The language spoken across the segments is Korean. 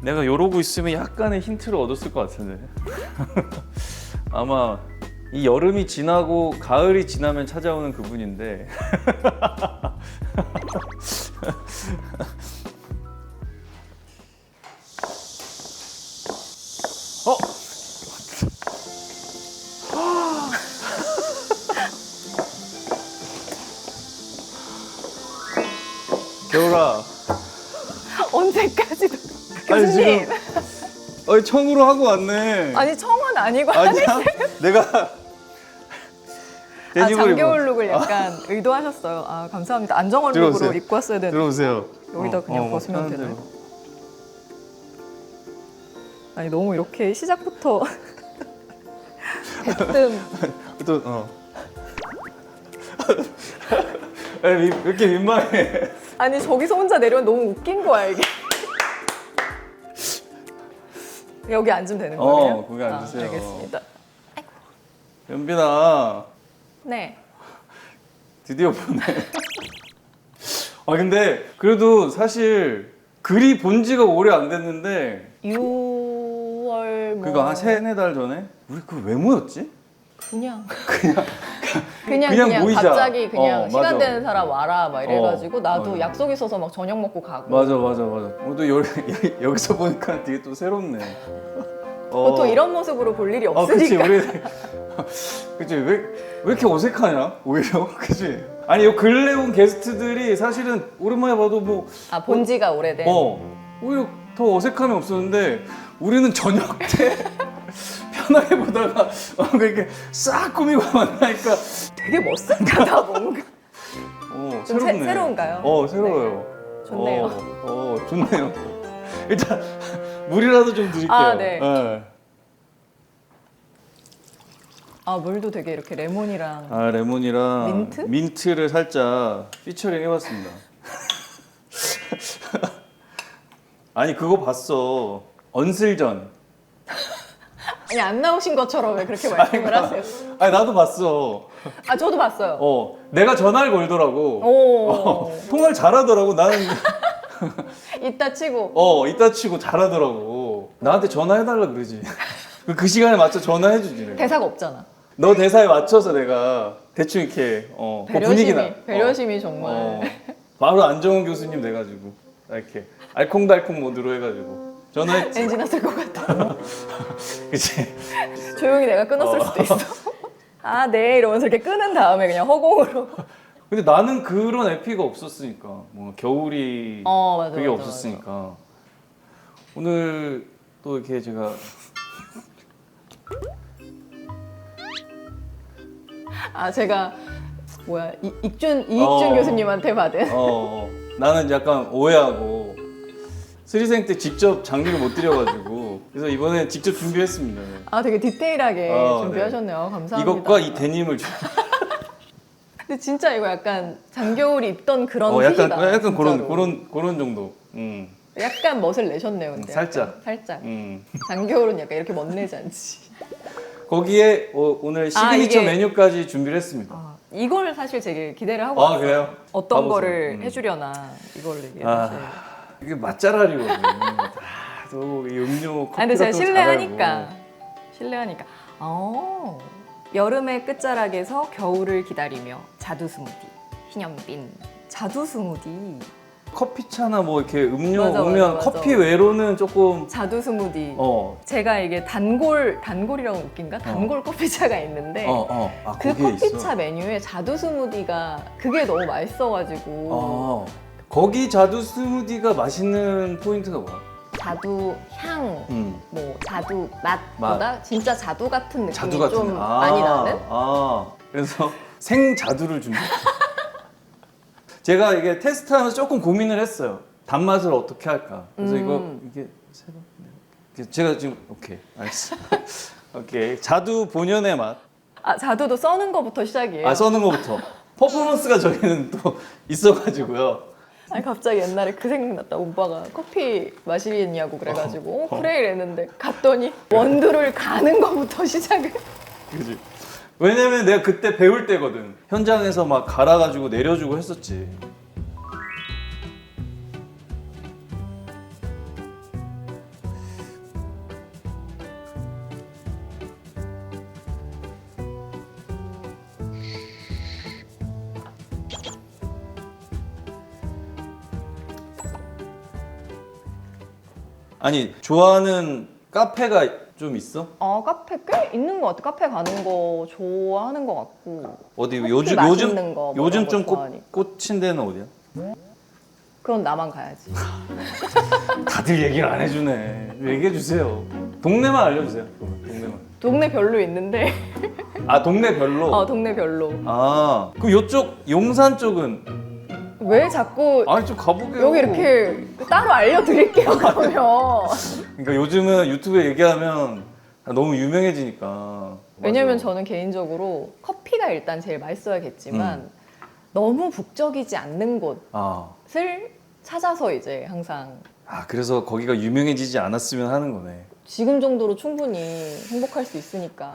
내가 이러고 있으면 약간의 힌트를 얻었을 것 같은데. 아마 이 여름이 지나고 가을이 지나면 찾아오는 그분인데. 어? 겨울아. 언제까지도 아니 교수님. 지금 청으로 하고 왔네. 아니 청은 아니고 아니야? 내가 데니블 장겨울 룩을 약간 의도하셨어요. 아 감사합니다. 안정원 룩으로 들어오세요. 입고 왔어야 되는데 들어오세요. 여기다 그냥 벗으면 편한 되나요? 대로. 아니 너무 이렇게 시작부터 대뜸 또 아니, 왜 이렇게 민망해? 아니 저기서 혼자 내려면 너무 웃긴 거야 이게. 여기 앉으면 되는 거예요? 거기 앉으세요. 알겠습니다. 연빈아, 네. 드디어 보네. 아 근데 그래도 사실 글이 본 지가 오래 안 됐는데 6월 뭐 그거 한 3-4달 전에 우리 그거 왜 모였지? 그냥 모이자. 갑자기 그냥 시간 맞아. 되는 사람 와라 막 이래가지고 나도 약속 있어서 막 저녁 먹고 가고. 맞아. 또 여기서 보니까 되게 또 새롭네. 보통 이런 모습으로 볼 일이 그치 없으니까. 우리 그치 왜 이렇게 어색하냐 오히려 그치. 아니 요 근래 온 게스트들이 사실은 오랜만에 봐도 뭐 아 본지가 오래된. 오히려 더 어색함이 없었는데 우리는 저녁 때 편하게 보다가 이렇게 싹 꾸미고 만나니까 되게 멋있다 뭔가. 좀 새롭네. 새로운가요? 새로워요. 네. 좋네요. 좋네요. 일단 물이라도 좀 드릴게요. 아, 네. 아 물도 되게 이렇게 레몬이랑. 레몬이랑 민트? 를 살짝 피처링 해봤습니다. 아니 그거 봤어. 언슬전. 아니 안 나오신 것처럼 왜 그렇게 말씀을 하세요? 아니 나도 봤어. 아 저도 봤어요. 내가 전화를 걸더라고. 오. 통화를 잘하더라고. 나는 이따 치고. 이따 치고 잘하더라고. 나한테 전화해달라 그러지. 그 시간에 맞춰 전화해주지. 내가. 대사가 없잖아. 너 대사에 맞춰서 내가 대충 이렇게 그 분위기나 배려심이 정말. 바로 안정훈 교수님 돼가지고 이렇게 알콩달콩 모드로 해가지고 전화했지. 엔진 났을 것 같아. 그치. 조용히 내가 끊었을 수도 있어. 아, 네 이러면서 이렇게 끊은 다음에 그냥 허공으로. 근데 나는 그런 에피가 없었으니까 뭐 겨울이 맞아, 그게 맞아, 없었으니까 오늘 또 이렇게 제가 제가 이익준 어. 교수님한테 받은. 나는 약간 오해하고 스리생 때 직접 장비를 못 드려가지고 그래서 이번에 직접 준비했습니다. 네. 되게 디테일하게 준비하셨네요. 감사합니다. 이것과 이 데님을 근데 진짜 이거 약간 장겨울이 입던 그런 약간 핏이다. 약간 진짜로. 그런 정도. 약간 멋을 내셨네요, 근데. 살짝. 살짝. 장겨울은 약간 이렇게 멋내지 않지. 거기에 오늘 시그니처 이게- 메뉴까지 준비를 했습니다. 이걸 사실 되게 기대를 하고 왔어요. 그래요? 어떤 가보세요. 거를 해주려나 이걸 되게 사실. 이게 맛잘알이거든. 또이 음료 커피 근데 제가 같은 거 신뢰하니까. 여름의 끝자락에서 겨울을 기다리며 자두 스무디. 희년빈. 자두 스무디. 커피차나 뭐 이렇게 음료 맞아, 오면 맞아. 커피 외로는 조금 자두 스무디. 어. 제가 이게 단골이라고 웃긴가? 단골 커피차가 있는데 그 거기에 커피차 있어. 메뉴에 자두 스무디가 그게 너무 맛있어가지고 거기 자두 스무디가 맛있는 포인트가 뭐야? 자두 향, 뭐 자두 맛보다 맛. 진짜 자두 같은 느낌이 자두 같은 좀 많이 나는? 그래서 생 자두를 준비. 제가 이게 테스트하면서 조금 고민을 했어요. 단맛을 어떻게 할까. 그래서 이게 세 번. 제가 지금 오케이 알겠어. 오케이 자두 본연의 맛. 자두도 써는 거부터 시작이에요. 써는 거부터. 퍼포먼스가 저희는 또 있어가지고요. 아니 갑자기 옛날에 그 생각났다. 오빠가 커피 마시겠냐고 그래가지고 그래 이랬는데 갔더니 원두를 가는 거부터 시작을. 그지. 왜냐면 내가 그때 배울 때거든. 현장에서 막 갈아가지고 내려주고 했었지. 아니 좋아하는 카페가 좀 있어? 카페 꽤 있는 것 같아. 카페 가는 거 좋아하는 것 같고. 어디 커피 요즘 맛있는 거, 뭐 요즘 이런 거 좀 좋아하니까. 꽂힌 데는 어디야? 그건 나만 가야지. 다들 얘기를 안 해주네. 얘기해 주세요. 동네만 알려주세요. 동네만. 동네 별로 있는데. 아 동네 별로. 동네 별로. 아 그럼 요쪽 용산 쪽은 왜 자꾸 아니 좀 가보게요. 여기 이렇게 따로 알려드릴게요, 그러면. 그러니까 요즘은 유튜브에 얘기하면 너무 유명해지니까. 왜냐면 맞아. 저는 개인적으로 커피가 일단 제일 맛있어야겠지만 너무 북적이지 않는 곳을 찾아서 이제 항상 그래서 거기가 유명해지지 않았으면 하는 거네. 지금 정도로 충분히 행복할 수 있으니까.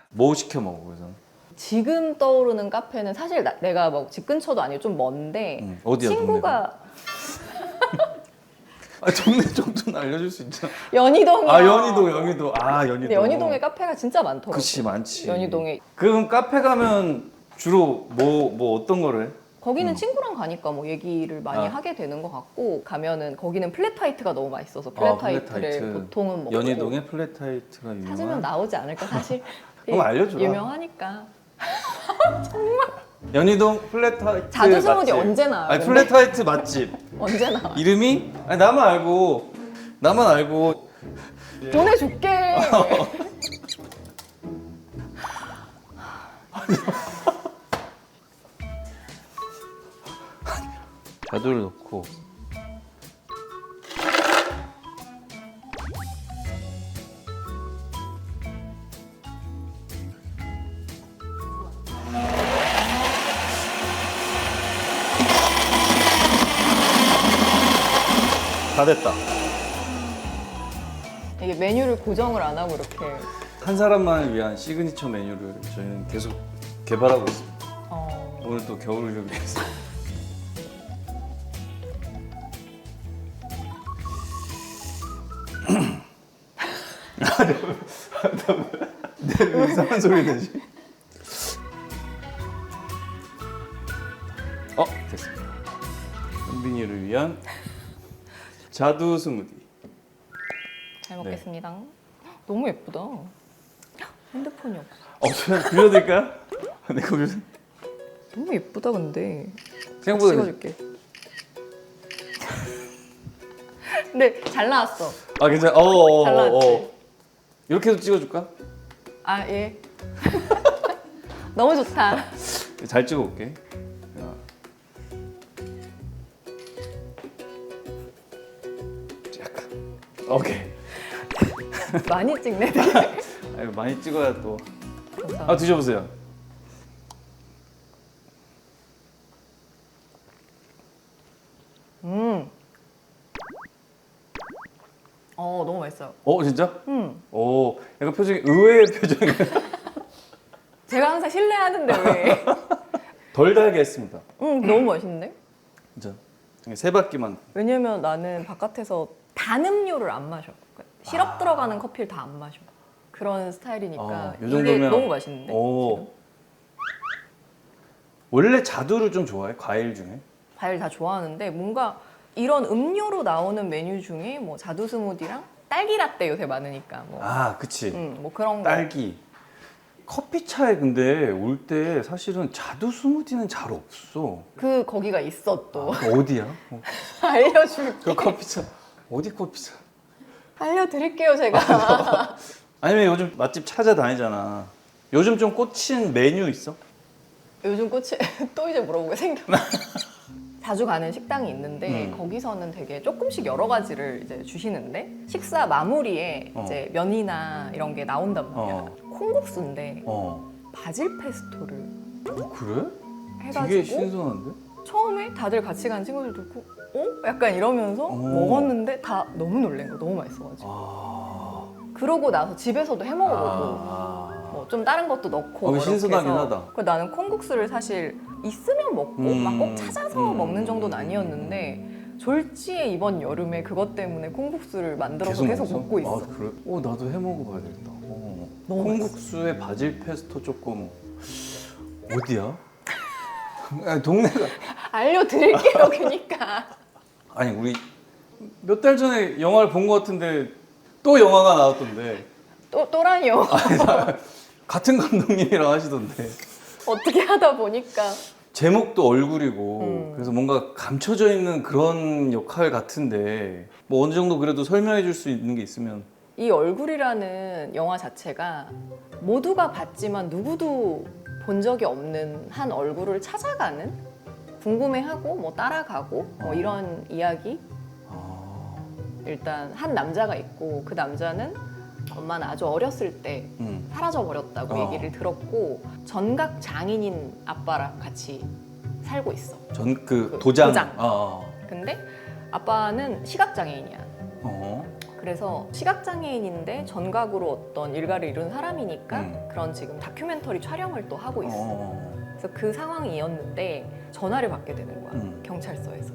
뭐 시켜 먹어 그래서? 지금 떠오르는 카페는 사실 내가 뭐 집 근처도 아니고 좀 먼데 어디야 친구가 동네 정도는 알려줄 수 있잖아. 연희동이야. 연희동. 연희동. 근데 연희동에 카페가 진짜 많더라고. 그치 많지. 연희동에. 그럼 카페 가면 주로 뭐 어떤 거를 해? 거기는 친구랑 가니까 뭐 얘기를 많이 하게 되는 것 같고 가면은 거기는 플랫화이트가 너무 맛있어서 플랫화이트를 플랫화이트. 보통은 먹고 연희동에 플랫화이트가 유명한. 찾으면 나오지 않을까 사실. 그럼 알려주라. 유명하니까. 연희동 플랫화이트 자두 스무디 맛집. 언제 나와요? 아니 근데? 플랫화이트 맛집 언제 나와? 이름이? 아니 나만 알고 보내줄게. 자두를 넣고 다 됐다. 이게 메뉴를 고정을 안 하고 이렇게 한 사람만을 위한 시그니처 메뉴를 저희는 계속 개발하고 있습니다. 오늘 또 겨울을 위해서. 내 이상한 소리 내지? 됐습니다. 현빈이를 위한 자두 스무디. 잘 먹겠습니다. 너무 예쁘다. 핸드폰이 없어. 그냥 빌려드릴까요? 네, 그거 너무 예쁘다 근데. 생각보다 찍어줄게. 근데 잘 나왔어. 괜찮아. 잘 나왔지? 이렇게도 찍어줄까? 예. 너무 좋다. 잘 찍어볼게. 약간. 오케이. 많이 찍네. 많이 찍어야 또. 감사합니다. 드셔보세요. 너무 맛있어요. 진짜? 약간 표정이 의외의 표정이. 제가 항상 신뢰하는데 왜? 덜 달게 했습니다. 너무 맛있는데? 진짜. 세 바퀴만. 왜냐면 나는 바깥에서 단 음료를 안 마셔. 그러니까 시럽 들어가는 커피를 다 안 마셔. 그런 스타일이니까 이 이게 정도면 너무 맛있는데? 지금? 원래 자두를 좀 좋아해? 과일 중에? 과일 다 좋아하는데 뭔가 이런 음료로 나오는 메뉴 중에 뭐 자두 스무디랑 딸기 라떼 요새 많으니까 뭐, 그치. 뭐 그런 거. 딸기. 커피차에 근데 올 때 사실은 자두 스무디는 잘 없어. 거기가 있어 또. 어디야? 알려줄게. 그 커피차. 어디 커피차? 알려드릴게요 제가. 아니면 요즘 맛집 찾아다니잖아. 요즘 좀 꽂힌 메뉴 있어? 요즘 꽃이 또 이제 물어보게 생겼나? 자주 가는 식당이 있는데 거기서는 되게 조금씩 여러 가지를 이제 주시는데 식사 마무리에 이제 면이나 이런 게 나온단 말이야. 콩국수인데 바질 페스토를 그래? 해가지고 되게 신선한데? 처음에 다들 같이 간 친구들 듣고 약간 이러면서 먹었는데 다 너무 놀란 거 너무 맛있어가지고 그러고 나서 집에서도 해 먹어보고 뭐 좀 다른 것도 넣고 이렇게 신선하긴 해서. 하다. 그래서 나는 콩국수를 사실 있으면 먹고 막 꼭 찾아서 먹는 정도는 아니었는데 졸지에 이번 여름에 그것 때문에 콩국수를 만들어서 계속 먹고 있어. 그래? 나도 해 먹어봐야 되겠다. 너무 콩국수에 바질 페스토 조금 어디야? 동네가 알려드릴게요 그러니까. 아니 우리 몇 달 전에 영화를 본 것 같은데 또 영화가 나왔던데 또라니요. 같은 감독님이랑 하시던데 어떻게 하다 보니까 제목도 얼굴이고 그래서 뭔가 감춰져 있는 그런 역할 같은데 뭐 어느 정도 그래도 설명해 줄 수 있는 게 있으면. 이 얼굴이라는 영화 자체가 모두가 봤지만 누구도 본 적이 없는 한 얼굴을 찾아가는, 궁금해하고 뭐 따라가고 뭐 이런 이야기. 일단 한 남자가 있고 그 남자는 엄마는 아주 어렸을 때 사라져 버렸다고 얘기를 들었고 전각 장인인 아빠랑 같이 살고 있어. 그 도장. 근데 아빠는 시각장애인이야. 어. 그래서 시각장애인인데 전각으로 어떤 일가를 이룬 사람이니까 그런 지금 다큐멘터리 촬영을 또 하고 있어. 그래서 그 상황이었는데 전화를 받게 되는 거야. 경찰서에서.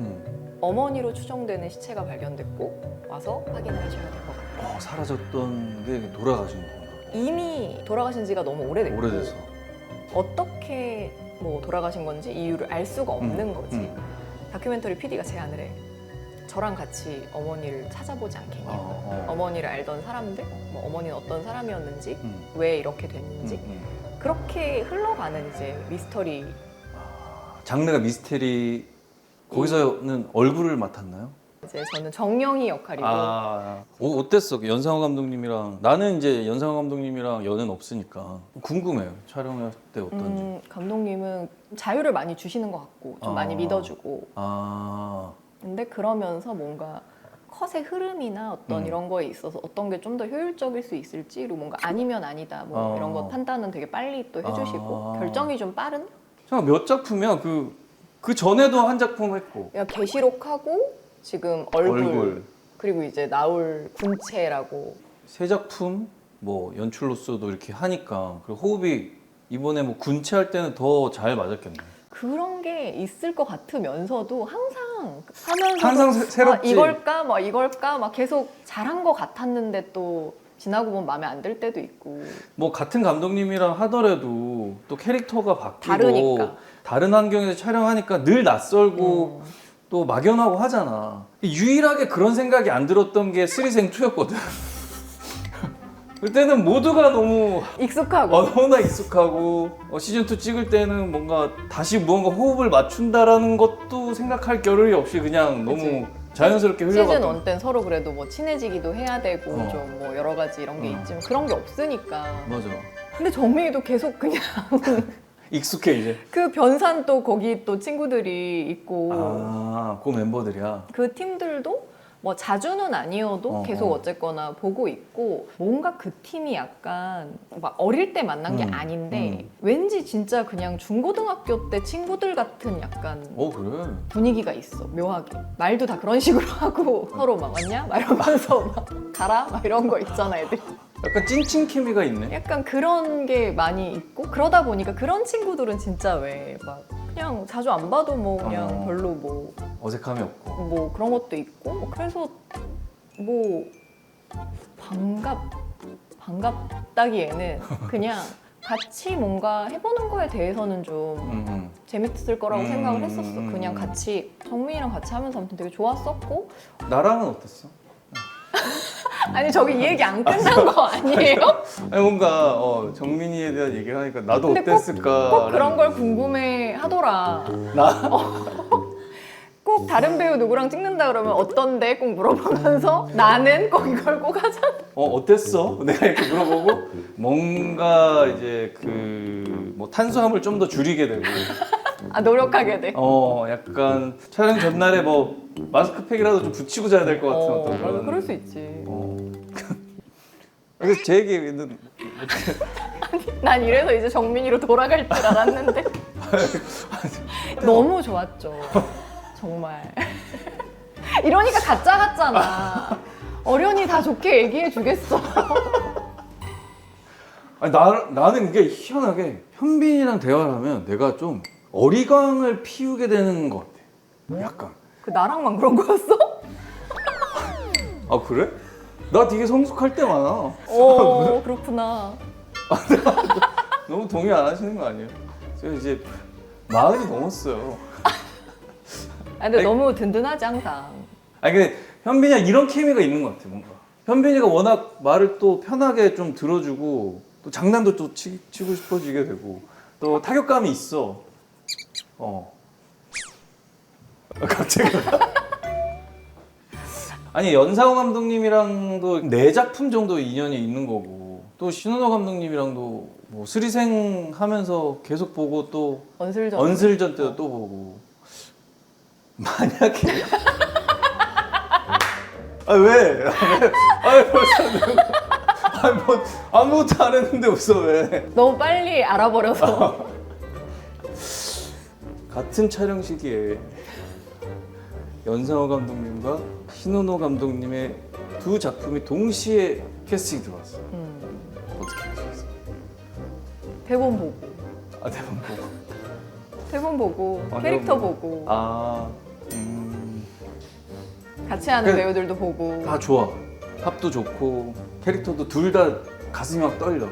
어머니로 추정되는 시체가 발견됐고 와서 확인을 하셔야 될 것 같아요. 사라졌던 게 돌아가신 거구나. 이미 돌아가신 지가 너무 오래됐고 오래돼서. 어떻게 뭐 돌아가신 건지 이유를 알 수가 없는 거지. 다큐멘터리 PD가 제안을 해. 저랑 같이 어머니를 찾아보지 않겠냐. 어머니를 알던 사람들, 뭐 어머니는 어떤 사람이었는지, 왜 이렇게 됐는지 그렇게 흘러가는 이제 미스터리. 장르가 미스테리. 거기서는 얼굴을 맡았나요? 이제 저는 정영희 역할이고. 어땠어? 연상호 감독님이랑. 나는 이제 연상호 감독님이랑 연은 없으니까 궁금해요. 촬영할 때 어떤지. 감독님은 자유를 많이 주시는 것 같고 좀 많이 믿어주고. 근데 그러면서 뭔가 컷의 흐름이나 어떤 이런 거에 있어서 어떤 게 좀 더 효율적일 수 있을지로 뭔가 아니면 아니다 뭐 이런 거 판단은 되게 빨리 또 해주시고 결정이 좀 빠른? 잠깐 몇 작품이야? 그 전에도 한 작품 했고. 계시록하고 지금 얼굴 그리고 이제 나올 군체라고. 세 작품 뭐 연출로서도 이렇게 하니까 그리고 호흡이 이번에 뭐 군체 할 때는 더 잘 맞았겠네. 그런 게 있을 것 같으면서도 항상 하면서 항상 새롭지. 이걸까 막 계속 잘한 것 같았는데 또 지나고 보면 마음에 안 들 때도 있고. 뭐 같은 감독님이랑 하더라도 또 캐릭터가 바뀌고 다르니까. 다른 환경에서 촬영하니까 늘 낯설고 또 막연하고 하잖아. 유일하게 그런 생각이 안 들었던 게 쓰리생투였거든. 그때는 모두가 너무 익숙하고 너무나 익숙하고 시즌2 찍을 때는 뭔가 다시 무언가 호흡을 맞춘다라는 것도 생각할 겨를이 없이 그냥 너무 그치. 자연스럽게 흘러갔던. 시즌 1 때는 서로 그래도 뭐 친해지기도 해야 되고 좀 뭐 여러 가지 이런 게 있지만 그런 게 없으니까. 맞아. 근데 정민이도 계속 그냥 익숙해 이제. 그 변산 또 거기 또 친구들이 있고 그 멤버들이야. 그 팀들도 뭐 자주는 아니어도 계속 어쨌거나 보고 있고 뭔가 그 팀이 약간 막 어릴 때 만난 게 아닌데 왠지 진짜 그냥 중고등학교 때 친구들 같은 약간 그래. 분위기가 있어. 묘하게 말도 다 그런 식으로 하고 서로 막 왔냐? 막 이러면서 막 가라? 막 이런 거 있잖아 애들. 약간 찐친 케미가 있네. 약간 그런 게 많이 있고 그러다 보니까 그런 친구들은 진짜 왜 막 그냥 자주 안 봐도 뭐 그냥 별로 뭐 어색함이 없고. 그런 것도 있고 뭐 그래서 뭐 반갑다기에는 그냥 같이 뭔가 해보는 거에 대해서는 좀 재밌을 거라고 생각을 했었어. 그냥 같이 정민이랑 같이 하면서 아무튼 되게 좋았었고. 나랑은 어땠어? 아니 저기 이 얘기 안 끝난 거 아니에요? 아니 뭔가 정민이에 대한 얘기를 하니까 나도 근데 어땠을까. 꼭 그런 걸 궁금해 하더라. 나? 꼭 다른 배우 누구랑 찍는다 그러면 어떤데? 꼭 물어보면서 나는 꼭 이걸 꼭 하잖아. 어땠어? 내가 이렇게 물어보고 뭔가 이제 그 뭐 탄수화물 좀 더 줄이게 되고 노력하게 돼. 약간 촬영 전날에 뭐 마스크팩이라도 좀 붙이고 자야 될 것 같은 어떤 맞아, 그런. 그럴 수 있지. 그래서 제 얘기는 난 이래서 이제 정민이로 돌아갈 줄 알았는데 너무 좋았죠. 정말. 이러니까 가짜 같잖아. 어련히 다 좋게 얘기해 주겠어. 아니, 나는 이게 희한하게 현빈이랑 대화를 하면 내가 좀 어리광을 피우게 되는 것 같아. 약간. 그 나랑만 그런 거였어? 아 그래? 나 되게 성숙할 때 많아. 그렇구나. 너무 동의 안 하시는 거 아니에요? 제가 이제 40이 넘었어요. 근데 너무 든든하지 항상. 아니 근데 현빈이랑 이런 케미가 있는 것 같아 뭔가. 현빈이가 워낙 말을 또 편하게 좀 들어주고 또 장난도 또 치고 싶어지게 되고 또 타격감이 있어. 갑자기. 아니 연상호 감독님이랑도 네 작품 정도 인연이 있는 거고 또 신은호 감독님이랑도 뭐 스리생 하면서 계속 보고 또 언슬전 때도 또 보고 만약에 아 왜? 아 벌써 뭐 아무것도 안 했는데 웃어 왜? 너무 빨리 알아버려서. 같은 촬영 시기에 연상호 감독님과 신은호 감독님의 두 작품이 동시에 캐스팅이 들어왔어. 어떻게 하셨어요? 대본 보고. 아 대본 보고. 대본 보고 아, 캐릭터 대본 보고 아, 같이 하는 그래. 배우들도 보고. 다 좋아. 합도 좋고 캐릭터도 둘 다 가슴이 막 떨려.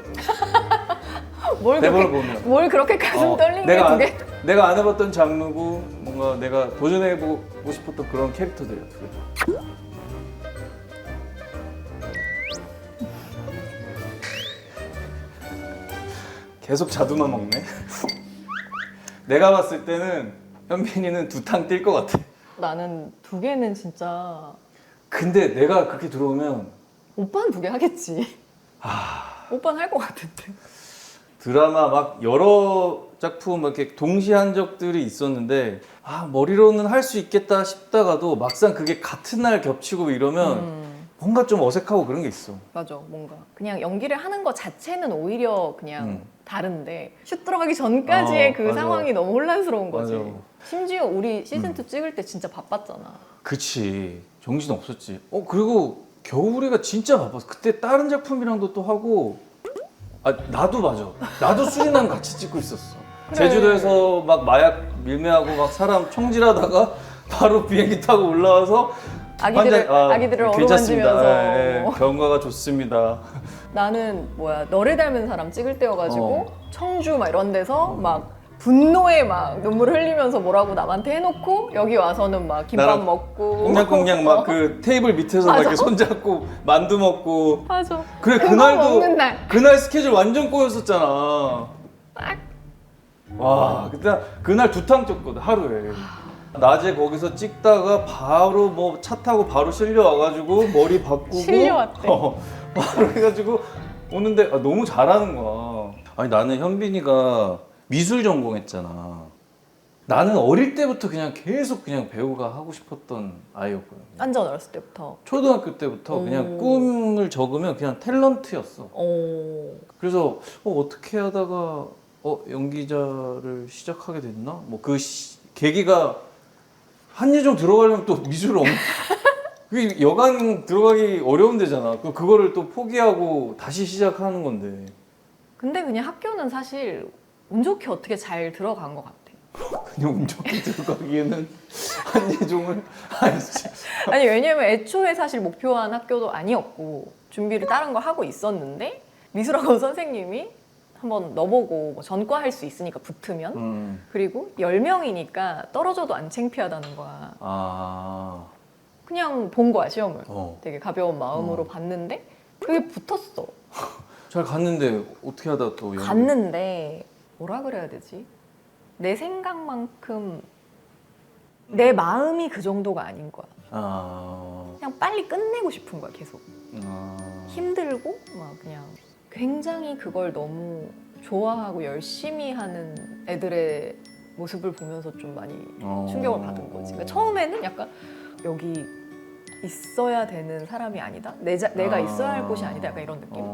뭘 대본을 그렇게 보면. 뭘 그렇게 가슴 떨리는 게 두 개? 내가 안 해봤던 장르고 뭔가 내가 도전해보고 싶었던 그런 캐릭터들이야 두 개. 계속 자두만 먹네. 내가 봤을 때는 현빈이는 두 탕 뛸 것 같아. 나는 두 개는 진짜 근데 내가 그렇게 들어오면 오빠는 두 개 하겠지. 오빠는 할 것 같은데. 드라마 막 여러 작품 막 이렇게 동시에 한 적들이 있었는데 머리로는 할 수 있겠다 싶다가도 막상 그게 같은 날 겹치고 이러면 뭔가 좀 어색하고 그런 게 있어. 맞아, 뭔가 그냥 연기를 하는 것 자체는 오히려 그냥 다른데 슛 들어가기 전까지의 그 맞아. 상황이 너무 혼란스러운 거지. 맞아. 심지어 우리 시즌 2 찍을 때 진짜 바빴잖아. 그치, 정신 없었지. 그리고 겨울이가 진짜 바빴어. 그때 다른 작품이랑도 또 하고 나도 맞아. 나도 수리남 같이 찍고 있었어. 그래. 제주도에서 막 마약 밀매하고 막 사람 총질하다가 바로 비행기 타고 올라와서 아기들을 괜찮습니다. 어루만지면서. 예, 예, 경과가 좋습니다. 나는 너를 닮은 사람 찍을 때여가지고 청주 막 이런 데서 막 분노에 막 눈물 흘리면서 뭐라고 남한테 해놓고 여기 와서는 막 김밥 나랑 먹고 꽁냥꽁냥 막 그 테이블 밑에서 막 맞아. 이렇게 손잡고 만두 먹고. 맞아. 그래 그거 그날도 먹는 날. 그날 스케줄 완전 꼬였었잖아. 와 그날 두 탕 쪘거든 하루에. 낮에 거기서 찍다가 바로 뭐 차 타고 바로 실려와가지고 머리 바꾸고 실려왔대. 바로 해가지고 오는데 너무 잘하는 거야. 아니 나는 현빈이가 미술 전공했잖아. 나는 어릴 때부터 그냥 계속 그냥 배우가 하고 싶었던 아이였거든. 완전 어렸을 때부터. 초등학교 때부터 그냥 꿈을 적으면 그냥 탤런트였어. 그래서 어떻게 하다가 연기자를 시작하게 됐나? 뭐 그 계기가 한예종 들어가려면 또 미술을 그게 여간 들어가기 어려운 데잖아. 그거를 또 포기하고 다시 시작하는 건데. 근데 그냥 학교는 사실 운 좋게 어떻게 잘 들어간 것 같아. 그냥 운 좋게 들어가기에는 한예종을 아니 왜냐면 애초에 사실 목표한 학교도 아니었고 준비를 다른 걸 하고 있었는데 미술학원 선생님이 한번 넣어보고 뭐 전과 할 수 있으니까 붙으면 그리고 10명이니까 떨어져도 안 창피하다는 거야. 그냥 본 거야 시험을. 되게 가벼운 마음으로 봤는데 그게 붙었어. 잘 갔는데 어떻게 하다 또 갔는데 뭐라 그래야 되지? 내 생각만큼 내 마음이 그 정도가 아닌 거야. 그냥 빨리 끝내고 싶은 거야 계속. 힘들고 막 그냥 굉장히 그걸 너무 좋아하고 열심히 하는 애들의 모습을 보면서 좀 많이 충격을 받은 거지. 그러니까 처음에는 약간 여기 있어야 되는 사람이 아니다? 내가 있어야 할 곳이 아니다? 약간 이런 느낌?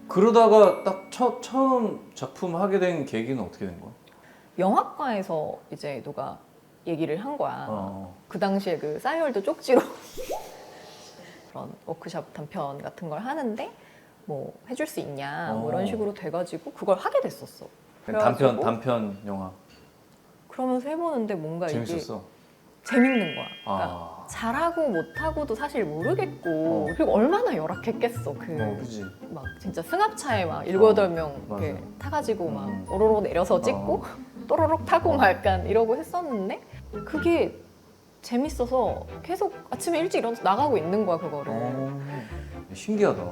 그러다가 딱 처음 작품 하게 된 계기는 어떻게 된 거야? 영화과에서 이제 누가 얘기를 한 거야. 그 당시에 그 싸이월드 쪽지로 그런 워크숍 단편 같은 걸 하는데 뭐 해줄 수 있냐 뭐 이런 식으로 돼가지고 그걸 하게 됐었어. 단편 영화. 그러면서 해보는데 뭔가 재밌었어? 이게 재밌는 거야. 그러니까 잘하고 못하고도 사실 모르겠고 그리고 얼마나 열악했겠어. 그지. 막 진짜 승합차에 막 7-8명 이렇게 타가지고 막 오로로 내려서 찍고 또로록 타고 막 약간 이러고 했었는데 그게 재밌어서 계속 아침에 일찍 일어나서 나가고 있는 거야 그거를. 신기하다.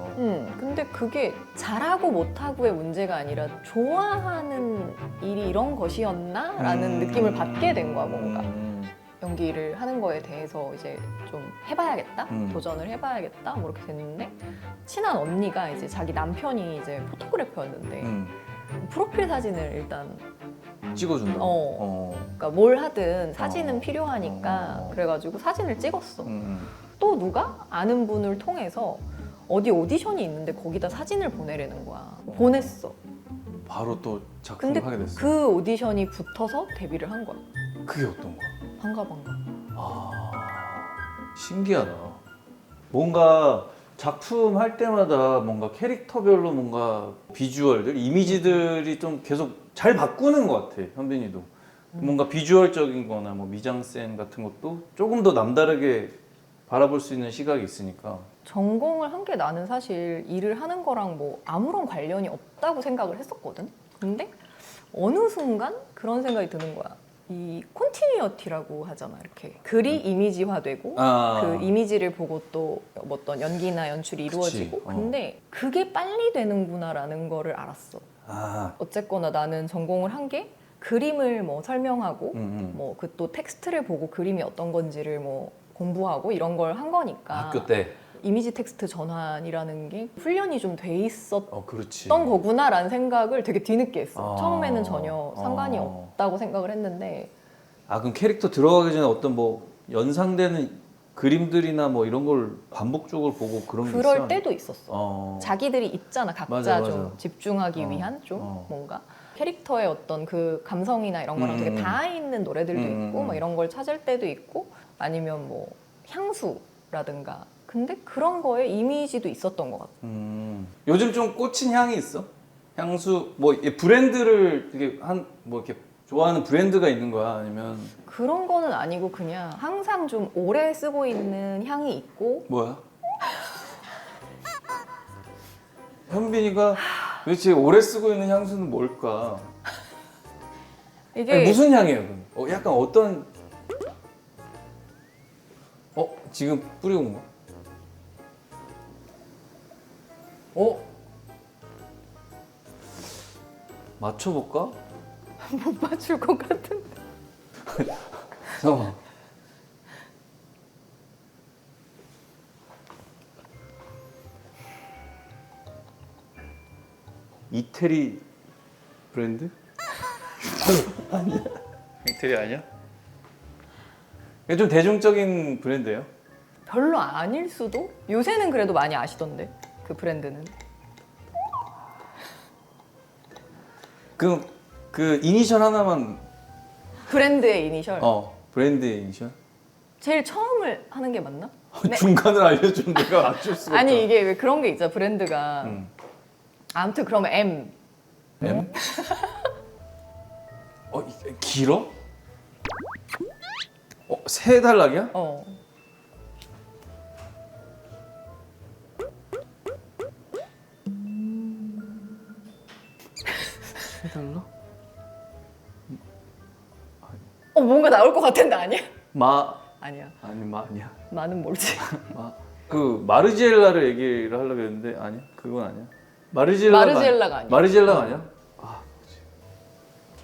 근데 그게 잘하고 못하고의 문제가 아니라 좋아하는 일이 이런 것이었나? 라는 느낌을 받게 된 거야 뭔가. 연기를 하는 거에 대해서 이제 좀 해봐야겠다, 도전을 해봐야겠다, 뭐 이렇게 됐는데 친한 언니가 이제 자기 남편이 이제 포토그래퍼였는데 프로필 사진을 일단 찍어준다. 그러니까 뭘 하든 사진은 필요하니까 그래가지고 사진을 찍었어. 또 누가 아는 분을 통해서 어디 오디션이 있는데 거기다 사진을 보내라는 거야. 보냈어. 바로 또 작품을 근데 하게 됐어. 그 오디션이 붙어서 데뷔를 한 거야. 그게 어떤 거야? 반가. 신기하다. 뭔가 작품 할 때마다 뭔가 캐릭터별로 뭔가 비주얼들, 이미지들이 좀 계속 잘 바꾸는 것 같아, 현빈이도. 뭔가 비주얼적인 거나 뭐 미장센 같은 것도 조금 더 남다르게 바라볼 수 있는 시각이 있으니까. 전공을 한 게 나는 사실 일을 하는 거랑 뭐 아무런 관련이 없다고 생각을 했었거든. 근데 어느 순간 그런 생각이 드는 거야. 이 콘티뉴어티라고 하잖아. 이렇게 글이 이미지화되고 그 이미지를 보고 또 어떤 연기나 연출이 이루어지고. 근데 그게 빨리 되는구나라는 거를 알았어. 어쨌거나 나는 전공을 한 게 그림을 뭐 설명하고 뭐 그 또 텍스트를 보고 그림이 어떤 건지를 뭐 공부하고 이런 걸 한 거니까. 학교 때. 이미지 텍스트 전환이라는 게 훈련이 좀 돼 있었던 그렇지. 거구나라는 생각을 되게 뒤늦게 했어. 처음에는 전혀 상관이 없다고 생각을 했는데. 그럼 캐릭터 들어가기 전에 어떤 뭐 연상되는 그림들이나 뭐 이런 걸 반복적으로 보고 그런 게 있어? 그럴 때도 있었어. 자기들이 있잖아. 각자 맞아. 좀 집중하기 위한 좀 뭔가 캐릭터의 어떤 그 감성이나 이런 거랑 되게 닿아 있는 노래들도 있고 뭐 이런 걸 찾을 때도 있고 아니면 뭐 향수라든가. 근데 그런 거에 이미지도 있었던 것 같아. 요즘 좀 꽂힌 향이 있어? 향수 뭐 브랜드를 되게 뭐 이렇게 좋아하는 브랜드가 있는 거야? 아니면 그런 거는 아니고 그냥 항상 좀 오래 쓰고 있는 향이 있고. 뭐야? 현빈이가 도대체 오래 쓰고 있는 향수는 뭘까? 이게 아니, 무슨 향이에요? 그럼? 약간 어떤 지금 뿌리고 온 거야? 맞춰볼까? 못 맞출 것 같은데. 잠깐만. 이태리 브랜드? 아니야. 이태리 아니야? 이게 좀 대중적인 브랜드예요? 별로 아닐 수도? 요새는 그래도 많이 아시던데 그 브랜드는. 그럼 그 이니셜 하나만. 브랜드의 이니셜. 브랜드의 이니셜? 제일 처음을 하는 게 맞나? 네. 중간을 알려주면 내가 맞출 수가 아니 없잖아. 이게 왜 그런 게 있잖아 브랜드가. 아무튼 그러면 M. M? 길어? 세 단락이야? 세 단락? 뭔가 나올 것 같은데 아니야? 아니야. 아니야. 마는 모르지. 그 마르지엘라를 얘기를 하려고 했는데 아니야? 그건 아니야. 마르지엘라가 아니야. 마르지엘라가 아니야?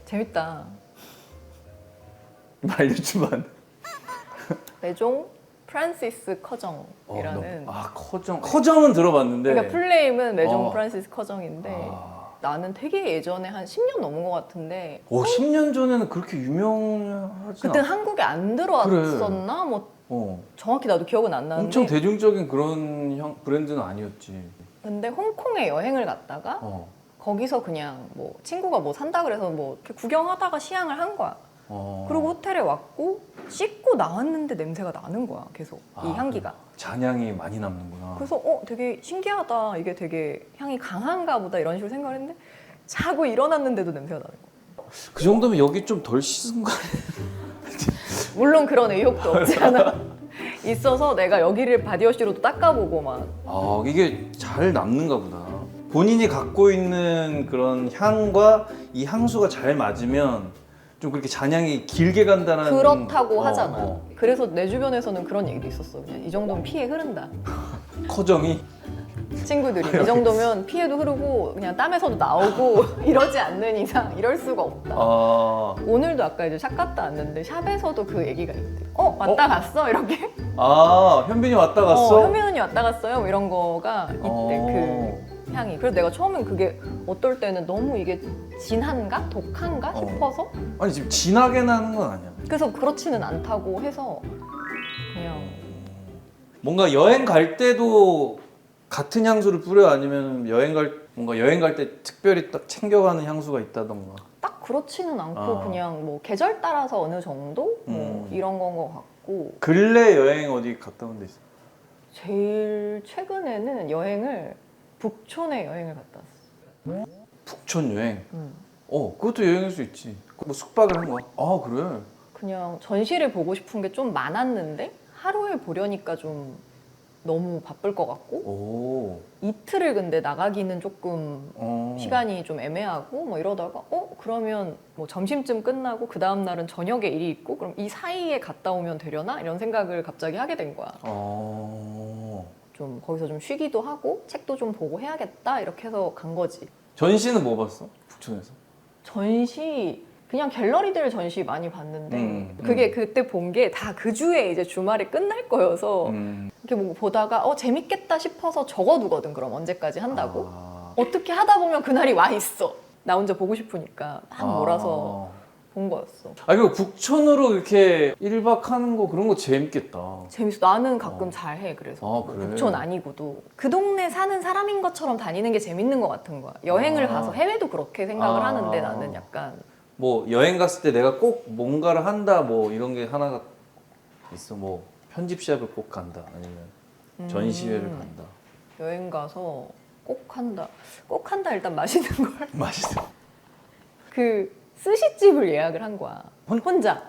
재밌다. 알려주면 안 돼. 메종 프란시스 커정이라는. 커정은 들어봤는데. 그러니까 풀네임은 메종 프란시스 커정인데 나는 되게 예전에 한 10년 넘은 것 같은데. 10년 전에는 그렇게 유명하지 그때 한국에 안 들어왔었나? 그래. 뭐 정확히 나도 기억은 안 나는데. 엄청 대중적인 그런 브랜드는 아니었지. 근데 홍콩에 여행을 갔다가 거기서 그냥 뭐 친구가 뭐 산다 그래서 뭐 이렇게 구경하다가 시향을 한 거야. 그리고 호텔에 왔고 씻고 나왔는데 냄새가 나는 거야 계속 이 향기가. 잔향이 많이 남는구나. 그래서 되게 신기하다, 이게 되게 향이 강한가 보다 이런 식으로 생각을 했는데 자고 일어났는데도 냄새가 나는 거야. 그 정도면 여기 좀 덜 씻은 거 아니야? 물론 그런 의욕도 없지 않아 있어서 내가 여기를 바디워시로도 닦아보고 막. 이게 잘 남는가 보다. 본인이 갖고 있는 그런 향과 이 향수가 잘 맞으면 좀 그렇게 잔향이 길게 간다는 그렇다고 하잖아. 그래서 내 주변에서는 그런 얘기도 있었어. 그냥 이 정도면 피해 흐른다. 커정이 친구들이 이 정도면 피해도 흐르고 그냥 땀에서도 나오고 이러지 않는 이상 이럴 수가 없다. 아, 오늘도 아까 이제 샵 갔다 왔는데 샵에서도 그 얘기가 있대. 왔다 갔어? 이렇게. 현빈이 왔다 갔어? 현민 언니 왔다 갔어요? 뭐 이런 거가 있대. 그 향이. 그래서 내가 처음엔 그게 어떨 때는 너무 이게 진한가? 독한가? 싶어서 아니 지금 진하게 나는 건 아니야. 그래서 그렇지는 않다고 해서 그냥 뭔가 여행 갈 때도 같은 향수를 뿌려 아니면 뭔가 여행 갈 때 특별히 딱 챙겨가는 향수가 있다던가. 딱 그렇지는 않고 그냥 뭐 계절 따라서 어느 정도 뭐 이런 건 것 같고. 근래 여행 어디 갔다 온 데 있어? 제일 최근에는 여행을 북촌에 여행을 갔다 왔어. 북촌 여행. 그것도 여행일 수 있지. 뭐 숙박을 한 거야? 아 그래? 그냥 전시를 보고 싶은 게 좀 많았는데 하루에 보려니까 좀 너무 바쁠 것 같고 오. 이틀을 근데 나가기는 조금 어. 시간이 좀 애매하고 뭐 이러다가 그러면 뭐 점심쯤 끝나고 그 다음 날은 저녁에 일이 있고 그럼 이 사이에 갔다 오면 되려나 이런 생각을 갑자기 하게 된 거야. 좀 거기서 좀 쉬기도 하고 책도 좀 보고 해야겠다 이렇게 해서 간 거지. 전시는 뭐 봤어? 북촌에서? 전시 그냥 갤러리들 전시 많이 봤는데 그게 그때 본 게 다 그 주에 이제 주말에 끝날 거여서 이렇게 뭐 보다가 재밌겠다 싶어서 적어두거든. 그럼 언제까지 한다고. 어떻게 하다 보면 그날이 와 있어. 나 혼자 보고 싶으니까 막 몰아서 본 거였어. 이거 북촌으로 이렇게 1박 하는 거 그런 거 재밌겠다. 재밌어. 나는 가끔 잘해. 그래서 그래? 북촌 아니고도 그 동네 사는 사람인 것처럼 다니는 게 재밌는 것 같은 거야. 여행을 가서 해외도 그렇게 생각을 하는데 나는 약간 뭐 여행 갔을 때 내가 꼭 뭔가를 한다 뭐 이런 게 하나가 있어. 뭐 편집샵을 꼭 간다 아니면 전시회를 간다. 여행 가서 꼭 한다 일단 맛있는 걸 맛있어. 그 스시집을 예약을 한 거야. 혼자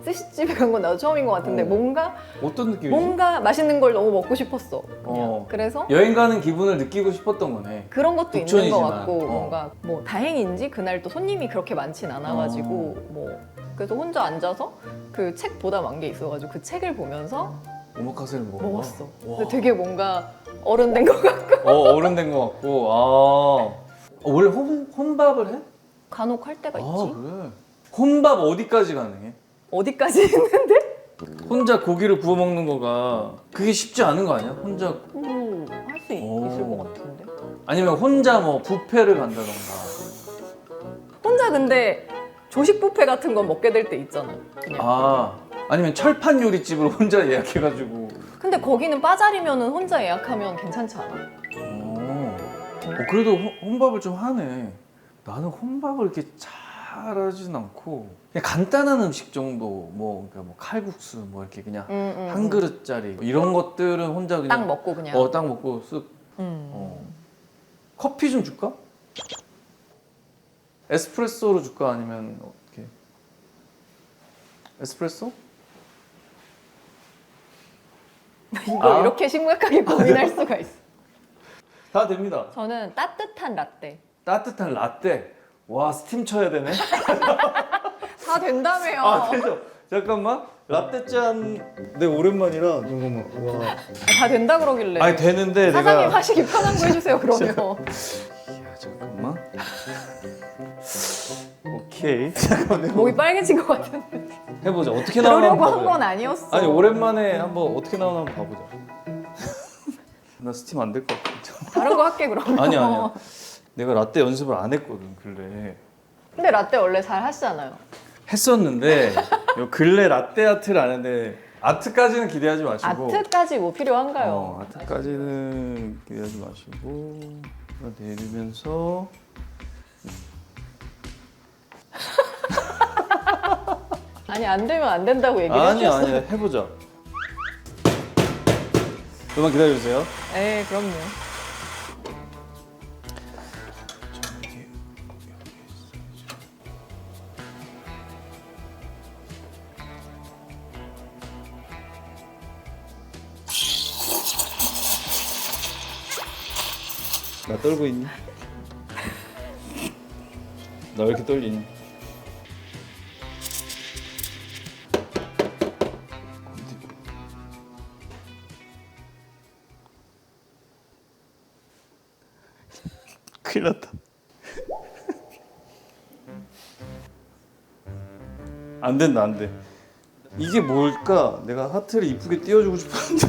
스시집에 간 건 나도 처음인 것 같은데 뭔가 어떤 느낌이지? 맛있는 걸 너무 먹고 싶었어. 그냥. 그래서 여행 가는 기분을 느끼고 싶었던 거네. 그런 것도 있는 북촌이지만. 것 같고 뭔가 뭐 다행인지 그날 또 손님이 그렇게 많진 않아가지고 뭐 그래서 혼자 앉아서 그 책 보다 만 게 있어가지고 그 책을 보면서 오마카세를 먹었어. 와. 근데 되게 뭔가 어른 된 것 같고 어른 된 것 같고. 원래 혼밥을 해? 간혹 할 때가 있지. 그래. 혼밥 어디까지 가능해? 어디까지 했는데? 혼자 고기를 구워 먹는 거가 그게 쉽지 않은 거 아니야? 혼자 할 수 있을 것 같은데. 아니면 혼자 뭐 뷔페를 간다던가. 혼자 근데 조식 뷔페 같은 건 먹게 될 때 있잖아. 그냥. 아니면 철판 요리집을 혼자 예약해가지고. 근데 거기는 바자리면은 혼자 예약하면 괜찮지 않아? 그래도 혼밥을 좀 하네. 나는 혼밥을 이렇게 잘하진 않고 그냥 간단한 음식 정도 그러니까 뭐 칼국수 뭐 이렇게 그냥 한 그릇짜리 이런 것들은 혼자 그냥 딱 먹고 그냥. 딱 먹고 쓱. 커피 좀 줄까? 에스프레소로 줄까 아니면 어떻게? 에스프레소? 이걸 이렇게 심각하게 고민할 수가 있어. 다 됩니다. 저는 따뜻한 라떼. 따뜻한 라떼. 와 스팀 쳐야 되네. 다 된다며요. 되죠. 잠깐만. 라떼 짠. 내 오랜만이라. 잠깐만. 와. 다 된다 그러길래. 아니 되는데 사장님 내가. 하시기 편한 거 해주세요 그러면. 야 잠깐만. 오케이. 잠깐만. 목이 빨개진 것 같은데. 해보자. 어떻게 나오나 그러려고 한번 한 봐보자. 건 아니었어. 아니 오랜만에 한번 어떻게 나오나 한번 봐보자. 나 스팀 안 될 것 같아. 다른 거 할게 그러면. 아니야. 내가 라떼 연습을 안 했거든 근래. 근데 라떼 원래 잘 하시잖아요. 했었는데 요 근래 라떼 아트를 안 했는데 아트까지는 기대하지 마시고. 아트까지 뭐 필요한가요? 아트까지는 기대하지 마시고 내리면서 아니 안 되면 안 된다고 얘기를 해주셨어요. 아니야 해보자. 조금만 기다려주세요. 네 그럼요. 나 떨고 있니? 나 왜 이렇게 떨리니? 큰일 났다. 안 된다, 안 돼. 이게 뭘까? 내가 하트를 이쁘게 띄워주고 싶었는데.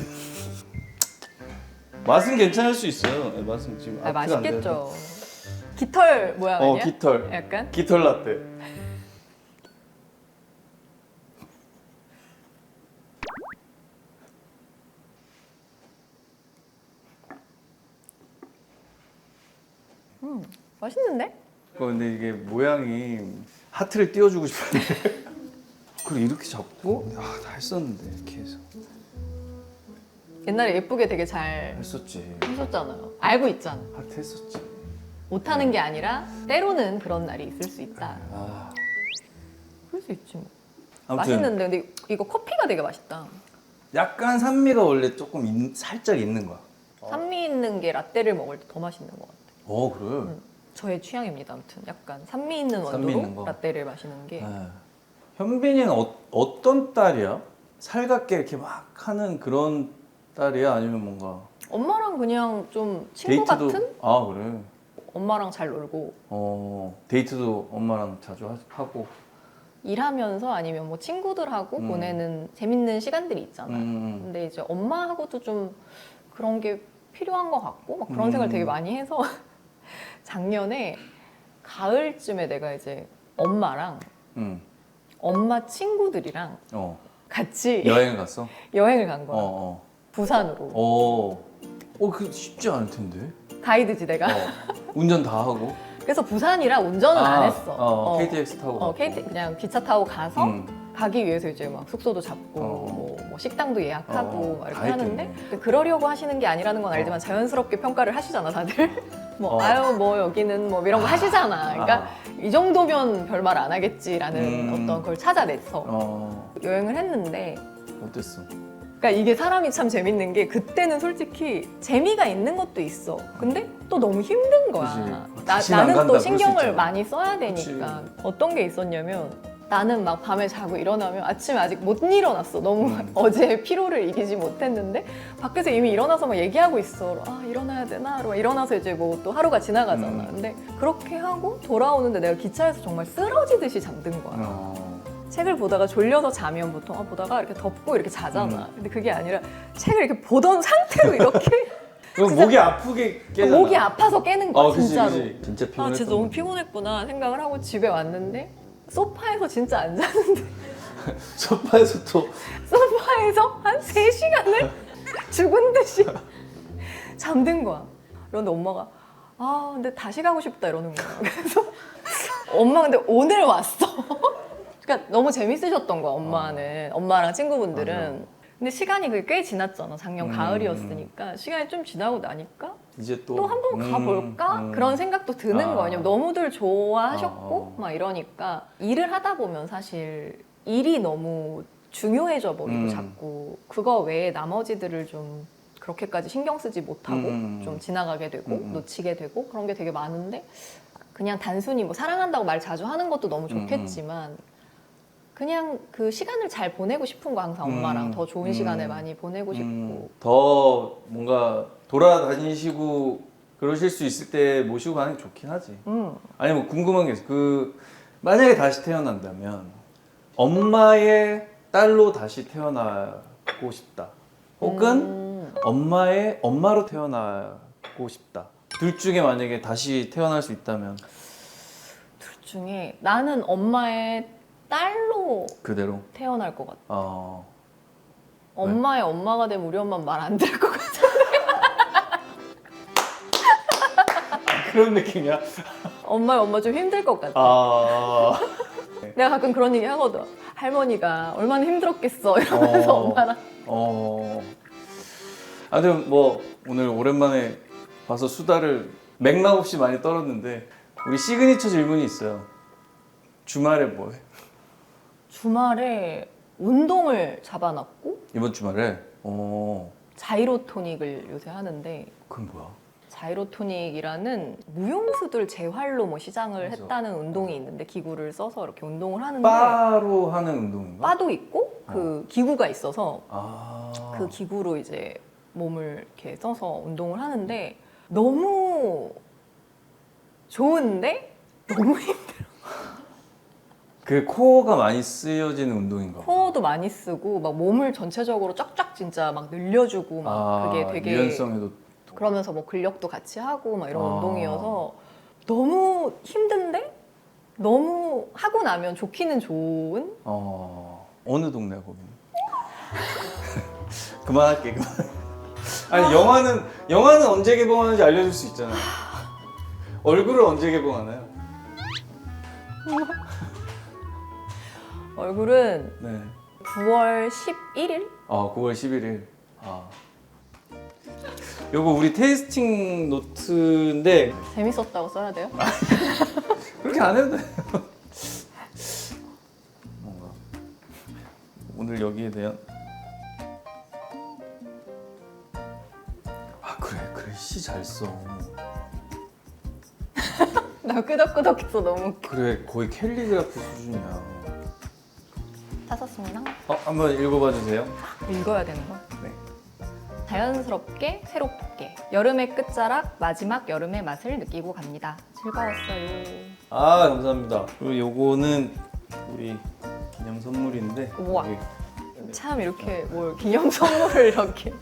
맛은 괜찮을 수 있어요. 네, 맛은 지금 아, 아트가 안 맛있겠죠. 깃털 모양 되는데. 아니야? 깃털. 약간? 깃털 라떼. 맛있는데? 근데 이게 모양이 하트를 띄워주고 싶었는데. 그걸 이렇게 잡고 다 했었는데 이렇게 해서 옛날에 예쁘게 되게 잘 했었지. 했었잖아요. 알고 있잖아. 하트 했었지. 못하는 게 아니라 때로는 그런 날이 있을 수 있다. 아, 그럴 수 있지 뭐. 아무튼 맛있는데 근데 이거 커피가 되게 맛있다. 약간 산미가 원래 조금 살짝 있는 거야. 산미 있는 게 라떼를 먹을 때 더 맛있는 것 같아. 그래. 저의 취향입니다. 아무튼 약간 산미 있는 산미 원두로 있는 거. 라떼를 마시는 게 네. 현빈이는 어떤 딸이야? 살갑게 이렇게 막 하는 그런 딸이야? 아니면 뭔가 엄마랑 그냥 좀 친구 데이트도 같은? 아 그래. 엄마랑 잘 놀고 데이트도 엄마랑 자주 하고. 일하면서 아니면 뭐 친구들하고 보내는 재밌는 시간들이 있잖아. 근데 이제 엄마하고도 좀 그런 게 필요한 것 같고 막 그런 생각을 되게 많이 해서 작년에 가을쯤에 내가 이제 엄마랑 엄마 친구들이랑 어. 같이 여행 갔어? 여행을 간 거야. 어. 부산으로. 그 쉽지 않을 텐데. 가이드지 내가. 운전 다 하고. 그래서 부산이라 운전은 안 했어. KTX 타고. 가고. 그냥 기차 타고 가서 가기 위해서 이제 막 숙소도 잡고 뭐 식당도 예약하고 막 다 이렇게 하는데 그러려고 하시는 게 아니라는 건 알지만 자연스럽게 평가를 하시잖아 다들. 뭐 아유 뭐 여기는 뭐 이런 거 하시잖아. 그러니까 이 정도면 별말 안 하겠지라는 어떤 걸 찾아내서 여행을 했는데 어땠어? 그러니까 이게 사람이 참 재밌는 게 그때는 솔직히 재미가 있는 것도 있어. 근데 또 너무 힘든 거야. 다시는 안 나는 간다, 또 그럴 수 신경을 있잖아. 많이 써야 되니까. 어떤 게 있었냐면 나는 막 밤에 자고 일어나면 아침에 아직 못 일어났어. 너무 어제 피로를 이기지 못했는데 밖에서 이미 일어나서 막 얘기하고 있어. 아 일어나야 되나? 막 일어나서 이제 뭐 또 하루가 지나가잖아. 근데 그렇게 하고 돌아오는데 내가 기차에서 정말 쓰러지듯이 잠든 거야. 책을 보다가 졸려서 자면 보통 보다가 이렇게 덮고 이렇게 자잖아. 근데 그게 아니라 책을 이렇게 보던 상태로 이렇게 그럼 목이 아프게 깨잖아. 목이 아파서 깨는 거야 그치, 진짜로. 그치. 진짜 피곤했던 진짜 너무 거지. 피곤했구나 생각을 하고 집에 왔는데 소파에서 진짜 안 자는데 소파에서 또 소파에서 한 3시간을 죽은 듯이 잠든 거야. 그런데 엄마가 근데 다시 가고 싶다 이러는 거야. 그래서 엄마 근데 오늘 왔어. 그러니까 너무 재밌으셨던 거야 엄마는. 엄마랑 친구분들은. 맞아. 근데 시간이 그게 꽤 지났잖아. 작년 가을이었으니까 시간이 좀 지나고 나니까 이제 또 한번 가볼까? 그런 생각도 드는 거예요. 왜냐면 너무들 좋아하셨고 막 이러니까 일을 하다 보면 사실 일이 너무 중요해져 버리고 자꾸 그거 외에 나머지들을 좀 그렇게까지 신경 쓰지 못하고 좀 지나가게 되고 놓치게 되고 그런 게 되게 많은데 그냥 단순히 뭐 사랑한다고 말 자주 하는 것도 너무 좋겠지만 그냥 그 시간을 잘 보내고 싶은 거 항상 엄마랑 더 좋은 시간을 많이 보내고 싶고 더 뭔가 돌아다니시고 그러실 수 있을 때 모시고 가는 게 좋긴 하지. 아니 뭐 궁금한 게 있어. 만약에 다시 태어난다면 엄마의 딸로 다시 태어나고 싶다. 혹은 엄마의 엄마로 태어나고 싶다. 둘 중에 만약에 다시 태어날 수 있다면 둘 중에 나는 엄마의 딸로 그대로. 태어날 것 같아. 엄마의 엄마가 되면 우리 엄마는 말 안 들을 것 같아. 그런 느낌이야. 엄마의 엄마 좀 힘들 것 같아. 내가 가끔 그런 얘기 하거든. 할머니가 얼마나 힘들었겠어 이러면서 엄마랑. 아무튼 뭐 오늘 오랜만에 봐서 수다를 맥락 없이 많이 떨었는데 우리 시그니처 질문이 있어요. 주말에 뭐해? 주말에 운동을 잡아놨고 이번 주말에? 자이로토닉을 요새 하는데 그건 뭐야? 자이로토닉이라는 무용수들 재활로 뭐 시장을 맞아. 했다는 운동이 있는데 기구를 써서 이렇게 운동을 하는데 바로 하는 운동인가? 바도 있고 그 기구가 있어서 그 그 기구로 이제 몸을 이렇게 써서 운동을 하는데 너무 좋은데 너무 그 코어가 많이 쓰여지는 운동인가 봐. 코어도 많이 쓰고 막 몸을 전체적으로 쫙쫙 진짜 막 늘려주고 막 그게 되게 유연성에도 그러면서 뭐 근력도 같이 하고 막 이런 아. 운동이어서 너무 힘든데 너무 하고 나면 좋기는 좋은 어느 동네야 거기는? 그만할게. 그만. 아니 영화는 언제 개봉하는지 알려줄 수 있잖아. 얼굴을 언제 개봉하나요? 얼굴은 네. 9월 11일? 9월 11일. 요거 우리 테이스팅 노트인데 재밌었다고 써야 돼요? 그렇게 안 해도 돼요. 뭔가 오늘 여기에 대한 그래 시 잘 써. 나 끄덕끄덕해서 너무 웃겨. 그래 거의 캘리그라피 수준이야. 다 썼습니다. 한번 읽어봐 주세요. 읽어야 되는 거. 네. 자연스럽게 새롭게 여름의 끝자락 마지막 여름의 맛을 느끼고 갑니다. 즐거웠어요. 감사합니다. 그리고 요거는 우리 기념 선물인데. 우와. 여기 참 이렇게 뭘 기념 선물을 이렇게.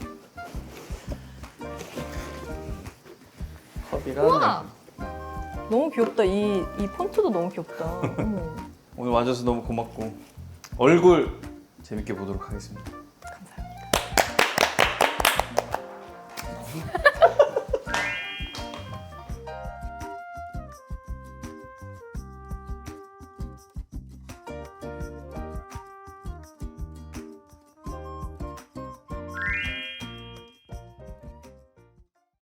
컵이랑. 우와. 너무 귀엽다. 이 폰트도 너무 귀엽다. 오늘 와줘서 너무 고맙고 얼굴 재밌게 보도록 하겠습니다.